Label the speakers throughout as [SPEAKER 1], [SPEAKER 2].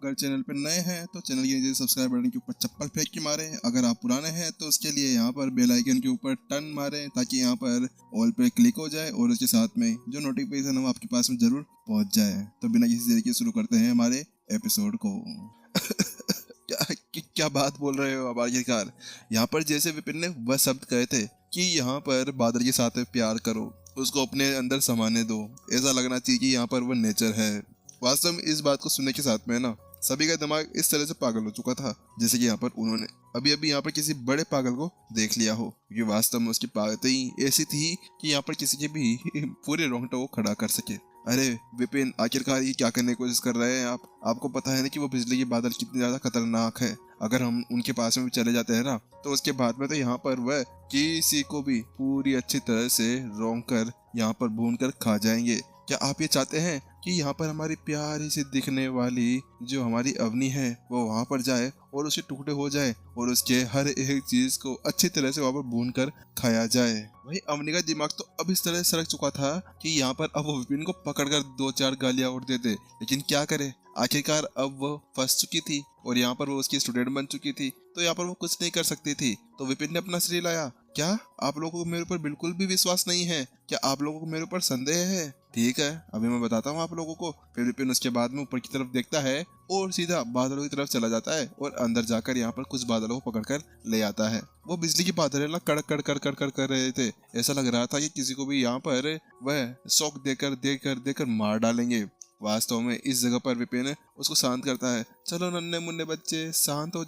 [SPEAKER 1] अगर चैनल पर नए हैं तो चैनल के नीचे सब्सक्राइब बटन के ऊपर चप्पल फेंक के मारें। अगर आप पुराने हैं तो उसके लिए यहाँ पर बेल आइकन के ऊपर टर्न मारें ताकि यहाँ पर ऑल पे क्लिक हो जाए और उसके साथ में जो नोटिफिकेशन है वो आपके पास में जरूर पहुंच जाए। तो बिना किसी देरी के शुरू करते हैं हमारे एपिसोड को। क्या बात बोल रहे हो अब आखिरकार। यहाँ पर जैसे विपिन ने वह शब्द कहे थे कि यहाँ पर बादल के साथ प्यार करो, उसको अपने अंदर समाने दो, ऐसा लगना चाहिए कि यहाँ पर वह नेचर है। वास्तव में इस बात को सुनने के साथ में ना सभी का दिमाग इस तरह से पागल हो चुका था जैसे कि यहाँ पर उन्होंने अभी अभी यहाँ पर किसी बड़े पागल को देख लिया हो, क्योंकि वास्तव में उसकी पागलता ही ऐसी थी कि यहाँ पर किसी के भी पूरे रोंगटों को खड़ा कर सके। अरे विपिन, आखिरकार ये क्या करने की कोशिश कर रहे हैं आप? आपको पता है ना कि वो बिजली के बादल कितने ज्यादा खतरनाक है। अगर हम उनके पास में भी चले जाते हैं ना तो उसके बाद में तो यहाँ पर वह किसी को भी पूरी अच्छी तरह से रोंग कर यहाँ पर भून कर खा जाएंगे। क्या आप ये चाहते हैं कि यहाँ पर हमारी प्यारी सी दिखने वाली जो हमारी अवनी है वो वहाँ पर जाए और उसके टुकड़े हो जाए और उसके हर एक चीज को अच्छी तरह से वहाँ पर भून कर खाया जाए? वही अवनी का दिमाग तो अब इस तरह सरक चुका था कि यहाँ पर अब वो विपिन को पकड़कर 2-4 गालियां और देते, लेकिन क्या करे, आखिरकार अब वो फंस चुकी थी और यहाँ पर वो उसकी स्टूडेंट बन चुकी थी, तो यहाँ पर वो कुछ नहीं कर सकती थी। तो विपिन ने अपना शरीर लाया। क्या आप लोगों को मेरे ऊपर बिल्कुल भी विश्वास नहीं है? क्या आप लोगों को मेरे ऊपर संदेह है? ठीक है, अभी मैं बताता हूँ आप लोगों को। फिर विपिन उसके बाद में ऊपर की तरफ देखता है और सीधा बादलों की तरफ चला जाता है और अंदर जाकर यहाँ पर कुछ बादलों को पकड़कर ले आता है। वो बिजली के बादल है ना कड़क कड़ कर कर कर कर रहे थे। ऐसा लग रहा था कि किसी को भी यहाँ पर वह शॉक देकर मार डालेंगे। वास्तव में इस जगह पर विपिन उसको शांत करता है। चलो नन्हे मुन्ने बच्चे, शांत हो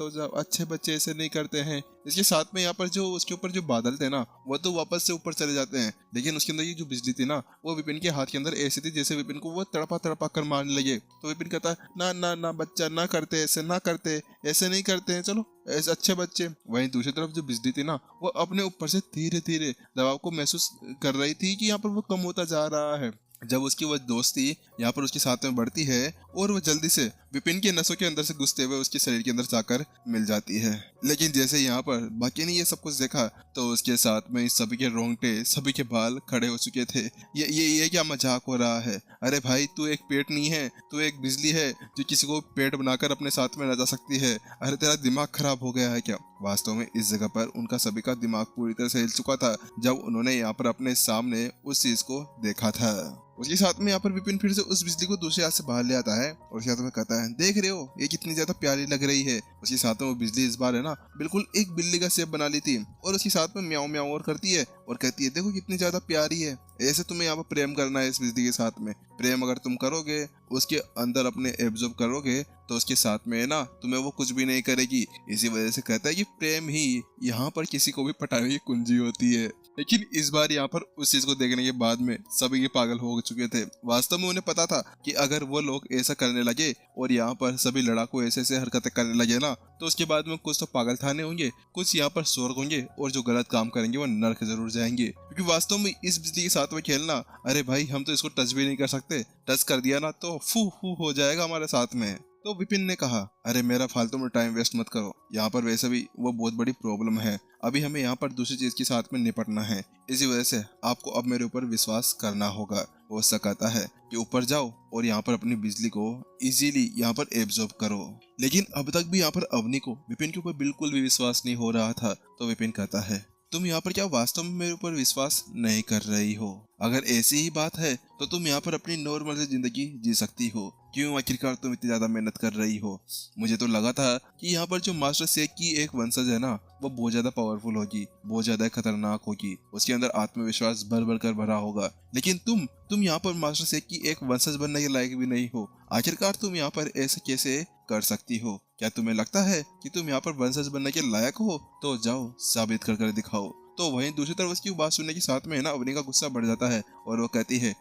[SPEAKER 1] जाओ, अच्छे बच्चे ऐसे नहीं करते हैं। इसके साथ में यहाँ पर जो उसके ऊपर जो बादल थे ना वो तो वापस से ऊपर चले जाते हैं, लेकिन उसके अंदर ये जो बिजली थी ना वो विपिन के हाथ के अंदर ऐसी थी जैसे विपिन को वो तड़पा कर मारने लगे। तो विपिन कहता है ना ना ना बच्चा, ना करते ऐसे, ना करते ऐसे, नहीं करते हैं, चलो ऐसे अच्छे बच्चे। वहीं दूसरी तरफ जो बिजली थी ना वो अपने ऊपर से धीरे धीरे दबाव को महसूस कर रही थी कि यहाँ पर वो कम होता जा रहा है। जब उसकी वह दोस्ती यहाँ पर उसके साथ में बढ़ती है और वो जल्दी से विपिन के नसों के अंदर से घुसते हुए उसके शरीर के अंदर जाकर मिल जाती है। लेकिन जैसे यहाँ पर बाकी ने ये सब कुछ देखा तो उसके साथ में सभी के रोंगटे, सभी के बाल खड़े हो चुके थे। ये क्या मजाक हो रहा है? अरे भाई, तू एक पेट नहीं है, तू एक बिजली है जो किसी को पेट बनाकर अपने साथ में ले जा सकती है। अरे तेरा दिमाग खराब हो गया है क्या? वास्तव में इस जगह पर उनका सभी का दिमाग पूरी तरह से हिल चुका था जब उन्होंने यहाँ पर अपने सामने उस चीज को देखा था। उसके साथ में यहाँ पर विपिन फिर से उस बिजली को दूसरे हाथ से बाहर ले आता है और उसके साथ में कहता है, देख रहे हो ये कितनी ज्यादा प्यारी लग रही है। उसके साथ में वो बिजली इस बार है ना बिल्कुल एक बिल्ली का शेप बना ली थी और उसके साथ में म्याऊं म्याऊं और करती है और कहती है, देखो कितनी ज्यादा प्यारी है। ऐसे तुम्हें यहाँ पर प्रेम करना है इस बिजली के साथ में। प्रेम अगर तुम करोगे, उसके अंदर अपने एब्जॉर्ब करोगे तो उसके साथ में है ना तुम्हें वो कुछ भी नहीं करेगी। इसी वजह से कहता है कि प्रेम ही यहाँ पर किसी को भी पटाने की कुंजी होती है। लेकिन इस बार यहाँ पर उस चीज को देखने के बाद में सभी के पागल हो चुके थे। वास्तव में उन्हें पता था कि अगर वो लोग ऐसा करने लगे और यहाँ पर सभी लड़ाकू ऐसे हरकतें करने लगे ना तो उसके बाद में कुछ तो पागल थाने होंगे, कुछ यहाँ पर स्वर्ग होंगे और जो गलत काम करेंगे वो नरक जरूर जाएंगे। क्योंकि वास्तव में इस बिजली के साथ में खेलना, अरे भाई हम तो इसको टच भी नहीं कर सकते, टच कर दिया ना तो फू फू हो जाएगा हमारे साथ में। तो विपिन ने कहा, अरे मेरा फालतू में टाइम वेस्ट मत करो, यहाँ पर वैसे भी वो बहुत बड़ी प्रॉब्लम है, अभी हमें यहाँ पर दूसरी चीज के साथ में निपटना है। इसी वजह से आपको अब मेरे ऊपर विश्वास करना होगा। वो ऐसा कहता है कि ऊपर जाओ और यहाँ पर अपनी बिजली को इजीली यहाँ पर एब्जॉर्ब करो। लेकिन अब तक भी यहाँ पर अवनी को विपिन के ऊपर बिल्कुल भी विश्वास नहीं हो रहा था। तो विपिन कहता है, तुम यहाँ पर क्या वास्तव में मेरे ऊपर विश्वास नहीं कर रही हो? अगर ऐसी ही बात है तो तुम यहाँ पर अपनी नॉर्मल से जिंदगी जी सकती हो। क्यों आखिरकार तुम इतनी ज्यादा मेहनत कर रही हो? मुझे तो लगा था कि यहाँ पर जो मास्टर शेख की एक वंशज है ना वो बहुत ज्यादा पावरफुल होगी, बहुत ज्यादा खतरनाक होगी, उसके अंदर आत्मविश्वास भर भर कर भरा होगा। लेकिन तुम यहाँ पर मास्टर शेख की एक वंशज बनने के लायक भी नहीं हो। आखिरकार तुम यहाँ पर ऐसे कैसे कर सकती हो? क्या तुम्हें लगता है कि तुम यहाँ पर वंशज बनने के लायक हो? तो जाओ साबित कर दिखाओ। तो वहीं दूसरी तरफ उसकी बात सुनने के साथ में है ना अवनी का गुस्सा बढ़ जाता है और वो कहती है,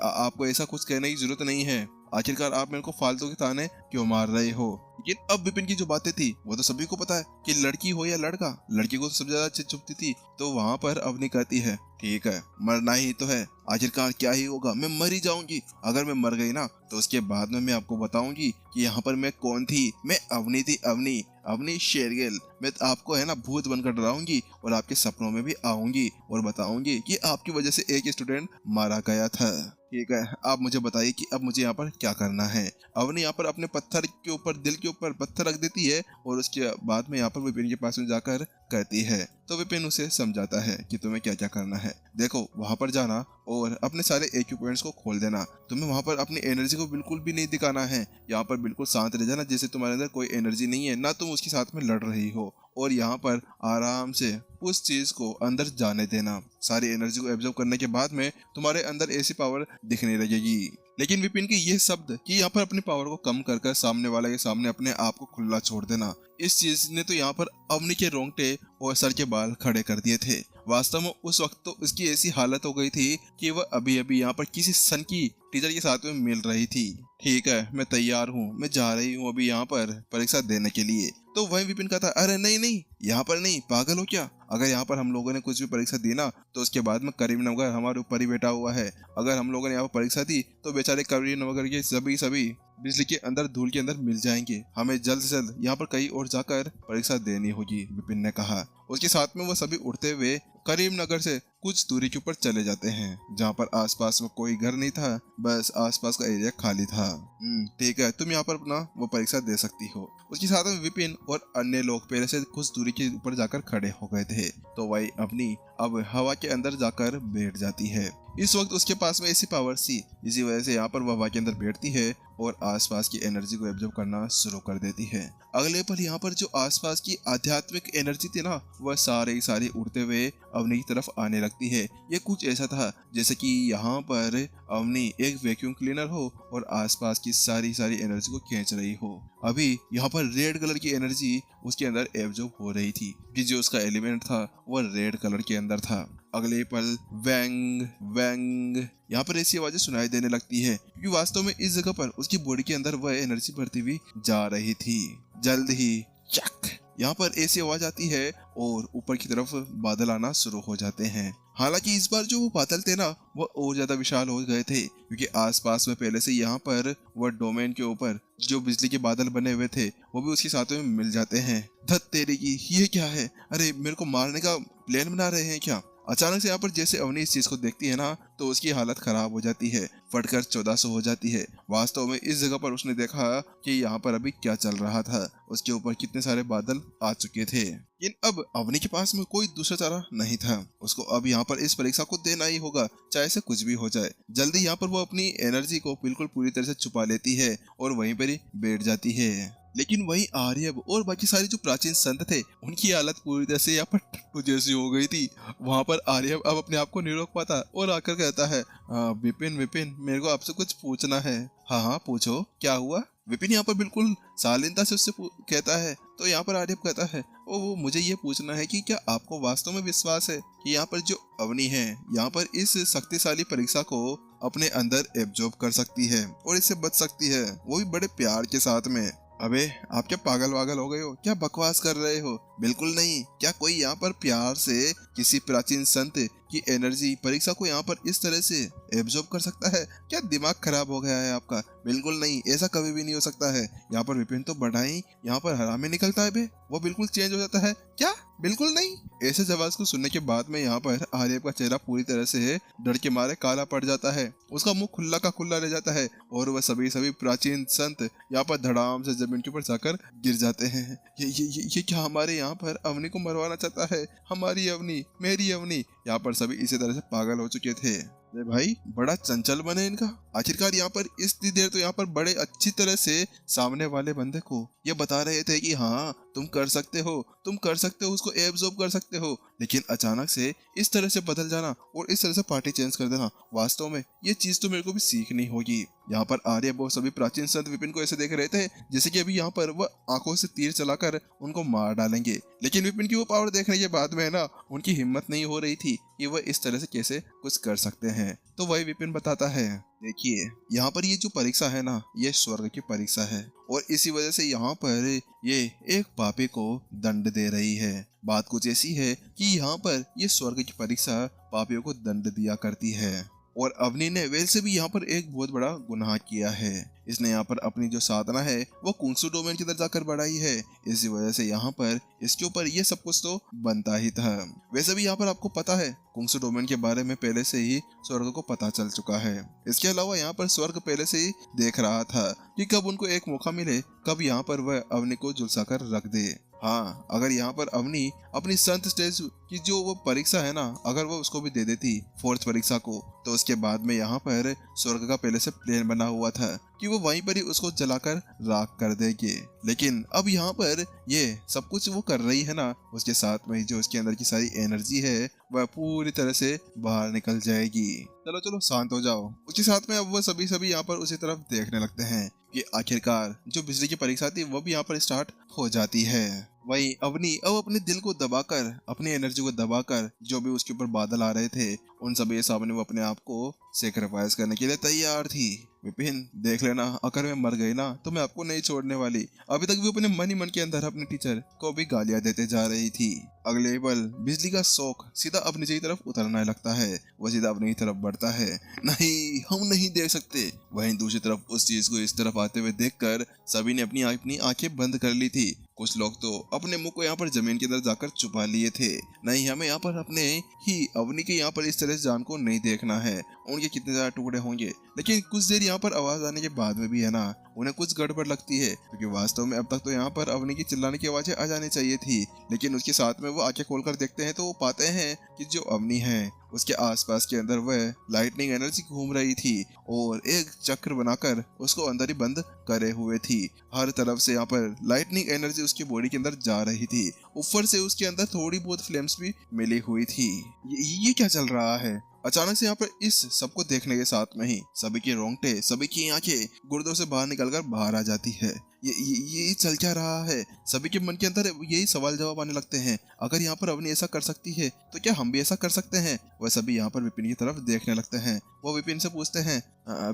[SPEAKER 1] आपको ऐसा कुछ कहने की जरूरत नहीं है, आखिरकार आप मेरे को फालतू के ताने क्यों मार रहे हो? लेकिन अब विपिन की जो बातें थी वो तो सभी को पता है कि लड़की हो या लड़का, लड़की को तो सबसे ज्यादा चित चुभती थी। तो वहां पर अवनी कहती है, ठीक है मरना ही तो है, आखिरकार क्या ही होगा, मैं मर ही जाऊंगी। अगर मैं मर गई ना तो उसके बाद में मैं आपको बताऊंगी कि यहाँ पर मैं कौन थी। मैं अवनी थी, अवनी शेरगिल। मैं आपको है ना भूत बनकर डराऊंगी और आपके सपनों में भी आऊंगी और बताऊंगी कि आपकी वजह से एक स्टूडेंट मारा गया था। ठीक है, आप मुझे बताइए कि अब मुझे यहाँ पर क्या करना है। अवनी यहाँ पर अपने पत्थर के ऊपर, दिल के ऊपर पत्थर रख देती है और उसके बाद में यहाँ पर विपिन के पास में जाकर कहती है। तो विपिन उसे समझाता है कि तुम्हें क्या क्या करना है। देखो, वहां पर जाना और अपने सारे इक्विपमेंट्स को खोल देना। तुम्हें वहां पर अपनी एनर्जी को बिल्कुल भी नहीं दिखाना है। यहाँ पर बिल्कुल शांत रह जाना, जैसे तुम्हारे अंदर कोई एनर्जी नहीं है, ना तुम उसके साथ में लड़ रही हो। और यहाँ पर आराम से उस चीज को अंदर जाने देना। सारी एनर्जी को एब्जॉर्ब करने के बाद में तुम्हारे अंदर ऐसी पावर दिखने लगेगी। लेकिन विपिन के ये शब्द कि यहाँ पर अपनी पावर को कम कर सामने वाले के सामने अपने आप को खुला छोड़ देना, इस चीज ने तो यहाँ पर अवनी के रोंगटे और सर के बाल खड़े कर दिए थे। वास्तव में उस वक्त तो उसकी ऐसी हालत हो गई थी कि वह अभी अभी यहाँ पर किसी सन की टीचर के साथ में मिल रही थी। ठीक है, मैं तैयार हूँ, मैं जा रही हूँ अभी यहाँ पर परीक्षा देने के लिए। तो वही विपिन कहता, अरे नहीं नहीं, यहाँ पर नहीं, पागल हो क्या? अगर यहाँ पर हम लोगों ने कुछ भी परीक्षा दी ना तो उसके बाद में करीमनगर हमारे ऊपर ही बैठा हुआ है। अगर हम लोगों ने यहाँ पर परीक्षा दी तो बेचारे करीमनगर के सभी बिजली के अंदर, धूल के अंदर मिल जाएंगे। हमें जल्द से जल्द यहाँ पर कहीं और जाकर परीक्षा देनी होगी, विपिन ने कहा। उसके साथ में वो सभी उड़ते हुए करीमनगर से कुछ दूरी के ऊपर चले जाते हैं, जहाँ पर आसपास में कोई घर नहीं था, बस आसपास का एरिया खाली था। ठीक है, तुम यहाँ पर अपना वो परीक्षा दे सकती हो। उसके साथ में विपिन और अन्य लोग पहले से कुछ दूरी के ऊपर जाकर खड़े हो गए थे। तो वही अपनी अब हवा के अंदर जाकर बैठ जाती है। इस वक्त उसके पास में ऐसी पावर थी, इसी वजह से यहाँ पर वह हवा के अंदर बैठती है और आसपास की एनर्जी को एब्जॉर्ब करना शुरू कर देती है। अगले पल यहाँ पर जो आसपास की आध्यात्मिक एनर्जी थी ना, वह सारी उड़ते हुए अवनी की तरफ आने लगती है। ये कुछ ऐसा था जैसे कि यहाँ पर अवनी एक वैक्यूम क्लीनर हो और आसपास की सारी एनर्जी को खींच रही हो। अभी यहाँ पर रेड कलर की एनर्जी उसके अंदर एब्जॉर्ब हो रही थी कि जो उसका एलिमेंट था वह रेड कलर के अंदर था। अगले पल वैंग वैंग यहाँ पर ऐसी आवाजें सुनाई देने लगती है, क्योंकि वास्तव में इस जगह पर उसकी बॉडी के अंदर वह एनर्जी बढ़ती हुई जा रही थी। जल्द ही चक यहाँ पर ऐसी आवाज आती है और ऊपर की तरफ बादल आना शुरू हो जाते हैं। हालांकि इस बार जो वो बादल थे ना, वो और ज्यादा विशाल हो गए थे, क्योंकि आसपास में पहले से यहाँ पर वह डोमेन के ऊपर जो बिजली के बादल बने हुए थे वो भी उसके साथ में मिल जाते हैं। धत तेरी की, ये क्या है? अरे मेरे को मारने का प्लान बना रहे हैं क्या? अचानक से यहाँ पर जैसे अवनी इस चीज को देखती है ना, तो उसकी हालत खराब हो जाती है, फटकर 1400 हो जाती है। वास्तव में इस जगह पर उसने देखा कि यहाँ पर अभी क्या चल रहा था। उसके ऊपर कितने सारे बादल आ चुके थे, लेकिन अब अवनी के पास में कोई दूसरा चारा नहीं था। उसको अब यहाँ पर इस परीक्षा को देना ही होगा, चाहे से कुछ भी हो जाए। जल्दी यहाँ पर वो अपनी एनर्जी को बिल्कुल पूरी तरह से छुपा लेती है और वहीं पर ही बैठ जाती है। लेकिन वही आर्यभ और बाकी सारे जो प्राचीन संत थे, उनकी हालत पूरी तरह से यहाँ पर टट्टू जैसी हो गई थी। वहां पर आर्यभ अब अपने आप को नहीं रोक पाता और आकर कहता है, विपिन विपिन, मेरे को आपसे कुछ पूछना है। हाँ हाँ पूछो, क्या हुआ? विपिन यहाँ पर बिल्कुल शालीनता से उससे कहता है। तो यहाँ पर आर्यभ कहता है, ओ मुझे ये पूछना है कि क्या आपको वास्तव में विश्वास है कि यहाँ पर जो अवनी है यहाँ पर इस शक्तिशाली परीक्षा को अपने अंदर एब्जॉर्ब कर सकती है और इससे बच सकती है, वो भी बड़े प्यार के साथ में? अबे आप क्या पागल वागल हो गए हो? क्या बकवास कर रहे हो? बिल्कुल नहीं। क्या कोई यहाँ पर प्यार से किसी प्राचीन संत की एनर्जी परीक्षा को यहाँ पर इस तरह से एब्जॉर्ब कर सकता है? क्या दिमाग खराब हो गया है आपका? बिल्कुल नहीं, ऐसा कभी भी नहीं हो सकता है। यहाँ पर विपिन तो बड़ा ही यहाँ पर हरामी निकलता है बे, वो बिल्कुल चेंज हो जाता है। क्या? बिल्कुल नहीं। ऐसे जवाब को सुनने के बाद में यहाँ पर आर्यभ का चेहरा पूरी तरह से डर के मारे काला पड़ जाता है। उसका मुंह खुला का खुला रह जाता है और वह सभी प्राचीन संत यहाँ पर धड़ाम से जमीन के ऊपर जाकर गिर जाते हैं। ये क्या हमारे यहाँ पर अवनी को मरवाना चाहता है? हमारी अवनी, मेरी अवनी। यहाँ पर सभी इसी तरह से पागल हो चुके थे। अरे भाई बड़ा चंचल बने इनका। आखिरकार यहाँ पर इतनी देर तो यहाँ पर बड़े अच्छी तरह से सामने वाले बंदे को ये बता रहे थे कि हाँ तुम कर सकते हो, तुम कर सकते हो, उसको एब्जॉर्ब कर सकते हो। लेकिन अचानक से इस तरह से बदल जाना और इस तरह से पार्टी चेंज कर देना, वास्तव में ये चीज तो मेरे को भी सीखनी होगी। यहाँ पर आर्य वो सभी प्राचीन संत विपिन को ऐसे देख रहे थे जैसे कि अभी यहाँ पर वह आंखों से तीर चलाकर उनको मार डालेंगे। लेकिन विपिन की वो पावर देखने के बाद में ना उनकी हिम्मत नहीं हो रही थी कि वह इस तरह से कैसे कुछ कर सकते हैं। तो वही विपिन बताता है, देखिए यहाँ पर ये जो परीक्षा है ना, ये स्वर्ग की परीक्षा है और इसी वजह से यहाँ पर ये एक पापी को दंड दे रही है। बात कुछ ऐसी है कि यहाँ पर ये स्वर्ग की परीक्षा पापियों को दंड दिया करती है। और अवनी ने वैसे भी यहाँ पर एक बहुत बड़ा गुनाह किया है। इसने यहाँ पर अपनी जो साधना है वो कुंगसू डोमेन के अंदर जाकर बढ़ाई है। इसी वजह से यहाँ पर इसके ऊपर ये सब कुछ तो बनता ही था। वैसे भी यहाँ पर आपको पता है कुंगसू डोमेन के बारे में पहले से ही स्वर्ग को पता चल चुका है। इसके अलावा यहाँ पर स्वर्ग पहले से ही देख रहा था कि कब उनको एक मौका मिले, कब यहाँ पर वह अवनी को झुलसा कर रख दे। हाँ, अगर यहाँ पर अवनी अपनी संत स्टेज की जो वो परीक्षा है ना, अगर वो उसको भी दे देती फोर्थ परीक्षा को, तो उसके बाद में यहाँ पर स्वर्ग का पहले से प्लान बना हुआ था कि वो वहीं पर ही उसको जलाकर राख कर देंगे। लेकिन अब यहाँ पर ये सब कुछ वो कर रही है ना, उसके साथ में जो उसके अंदर की सारी एनर्जी है वह पूरी तरह से बाहर निकल जाएगी। चलो चलो शांत हो जाओ। उसके साथ में अब वो सभी यहाँ पर उसी तरफ देखने लगते हैं कि आखिरकार जो बिजली की परीक्षा थी वो भी यहाँ पर स्टार्ट हो जाती है। वही अवनी अब अपने दिल को दबाकर, अपनी एनर्जी को दबाकर, जो भी उसके ऊपर बादल आ रहे थे उन सभी के सामने वो अपने आप को सेक्रीफाइस करने के लिए तैयार थी। विपिन देख लेना, अगर मैं मर गई ना तो मैं आपको नहीं छोड़ने वाली। अभी तक भी अपने मन ही मन के अंदर अपने टीचर को भी गालियां देते जा रही थी। अगले ही पल बिजली का शौक सीधा अपनी की तरफ उतरने लगता है। वो सीधा अपनी तरफ बढ़ता है। नहीं, हम नहीं देख सकते। वहीं दूसरी तरफ उस चीज को इस तरफ आते हुए देखकर सभी ने अपनी आंखें बंद कर ली थी। कुछ लोग तो अपने मुंह को यहाँ पर जमीन के अंदर जाकर छुपा लिए थे। नहीं, हमें यहाँ पर अपने ही अवनी के यहाँ पर इस तरह से जान को नहीं देखना है। उनके कितने ज्यादा टुकड़े होंगे, लेकिन कुछ देर यहाँ पर आवाज आने के बाद में भी है ना, उन्हें कुछ गड़बड़ लगती है, क्योंकि वास्तव में अब तक तो यहाँ पर अवनी की चिल्लाने की आवाजें आ जानी चाहिए थी। लेकिन उसके साथ में वो आंखें खोलकर देखते हैं तो वो पाते हैं कि जो अवनी है उसके आसपास के अंदर वह लाइटनिंग एनर्जी घूम रही थी और एक चक्र बनाकर उसको अंदर ही बंद करे हुए थी। हर तरफ से यहाँ पर लाइटनिंग एनर्जी उसकी बॉडी के अंदर जा रही थी। ऊपर से उसके अंदर थोड़ी बहुत फ्लेम्स भी मिली हुई थी। ये क्या चल रहा है? अचानक से यहाँ पर इस सबको देखने के साथ में ही सभी के रोंगटे, सभी की आंखें गुर्दों से बाहर निकलकर बाहर आ जाती है। ये चल क्या रहा है? सभी के मन के अंदर यही सवाल जवाब आने लगते हैं। अगर यहाँ पर अवनी ऐसा कर सकती है तो क्या हम भी ऐसा कर सकते हैं? वह सभी यहाँ पर विपिन की तरफ देखने लगते हैं। वो विपिन से पूछते हैं,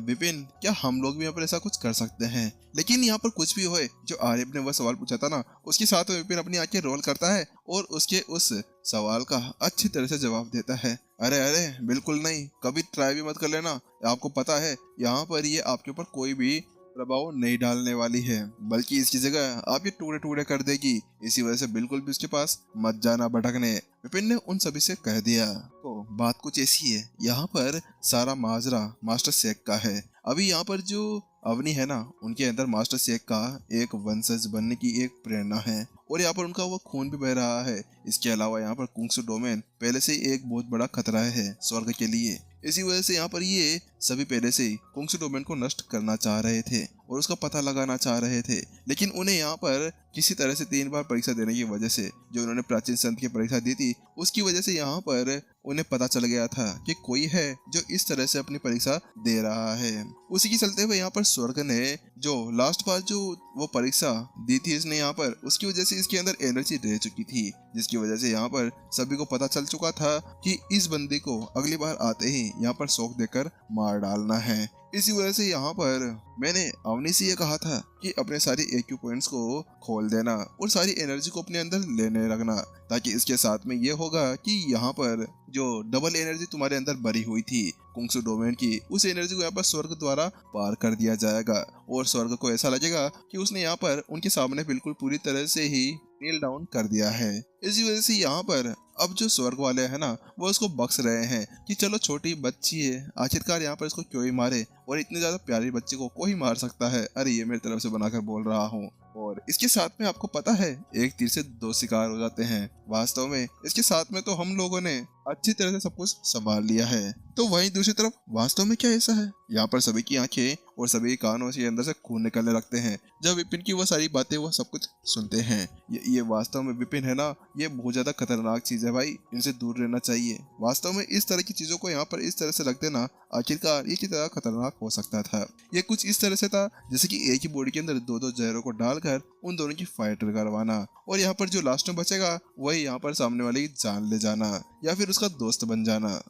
[SPEAKER 1] विपिन क्या हम लोग भी यहाँ पर ऐसा कुछ कर सकते हैं? लेकिन यहाँ पर कुछ भी होए, जो आरिफ ने वह सवाल पूछा था ना, उसके साथ में विपिन अपनी आंखें रोल करता है और उसके उस सवाल का अच्छी तरह से जवाब देता है। अरे अरे बिल्कुल नहीं, कभी ट्राई भी मत कर लेना। आपको पता है यहाँ पर ये आपके ऊपर कोई भी प्रभाव नहीं डालने वाली है, बल्कि इसकी जगह आप ये टुकड़े टुकड़े कर देगी। इसी वजह से बिल्कुल भी उसके पास मत जाना भटकने। विपिन ने उन सभी से कह दिया। तो बात कुछ ऐसी है, यहाँ पर सारा माजरा मास्टर शेख का है। अभी यहाँ पर जो अवनी है ना, उनके अंदर मास्टर शेख का एक वंशज बनने की एक प्रेरणा है और यहाँ पर उनका वो खून भी बह रहा है। इसके अलावा यहाँ पर कुंगसू डोमेन पहले से ही एक बहुत बड़ा खतरा है स्वर्ग के लिए। इसी वजह से यहाँ पर ये सभी पहले से ही कुंगसू डोमेन को नष्ट करना चाह रहे थे और उसका पता लगाना चाह रहे थे। लेकिन उन्हें यहाँ पर किसी तरह से 3 बार परीक्षा देने की वजह से, जो उन्होंने प्राचीन संत की परीक्षा दी थी, उसकी वजह से यहाँ पर उन्हें पता चल गया था कि कोई है जो इस तरह से अपनी परीक्षा दे रहा है। उसी के चलते हुए यहाँ पर स्वर्ग ने जो लास्ट बार जो वो परीक्षा दी थी इसने यहाँ पर, उसकी वजह से इसके अंदर एनर्जी रह चुकी थी, जिसकी वजह से यहाँ पर सभी को पता चल चुका था कि इस बंदी को अगली बार आते ही यहाँ पर शौक देकर मार डालना है। इसी वजह से यहाँ पर मैंने अवनी से ये कहा था कि अपने सारी एक्यू पॉइंट्स को खोल देना और सारी एनर्जी को अपने अंदर लेने रखना, ताकि इसके साथ में ये होगा कि यहाँ पर जो डबल एनर्जी तुम्हारे अंदर भरी हुई थी कुंगसू डोमेन की, उस एनर्जी को यहाँ पर स्वर्ग द्वारा पार कर दिया जाएगा और स्वर्ग को ऐसा लगेगा कि उसने यहाँ पर उनके सामने बिल्कुल पूरी तरह से ही नील डाउन कर दिया है। इसी वजह से यहाँ पर अब जो स्वर्ग वाले हैं ना, वो इसको बख्श रहे हैं कि चलो छोटी बच्ची है, आखिरकार यहाँ पर इसको क्यों ही मारे, और इतने ज्यादा प्यारी बच्ची को कोई मार सकता है। अरे ये मेरी तरफ से बनाकर बोल रहा हूँ। और इसके साथ में आपको पता है, एक तीर से 2 शिकार हो जाते हैं। वास्तव में इसके साथ में तो हम लोगों ने अच्छी तरह से सब कुछ संभाल लिया है। तो वहीं दूसरी तरफ वास्तव में क्या ऐसा है, यहाँ पर सभी की आंखें और सभी कानों से अंदर से खून निकलने लगते हैं जब विपिन की वो सारी बातें वो सब कुछ सुनते हैं। ये वास्तव में विपिन है ना, ये बहुत ज्यादा खतरनाक चीज है भाई, इनसे दूर रहना चाहिए। वास्तव में इस तरह की चीजों को यहाँ पर इस तरह से रख देना, आखिरकार ये कितना खतरनाक हो सकता था। ये कुछ इस तरह से था जैसे कि एक ही बॉडी के अंदर 2-2 जहरों को डालकर उन दोनों की फाइट करवाना, और यहाँ पर जो लास्ट में बचेगा वही यहाँ पर सामने वाले की जान ले जाना या फिर उसका दोस्त बन जाना।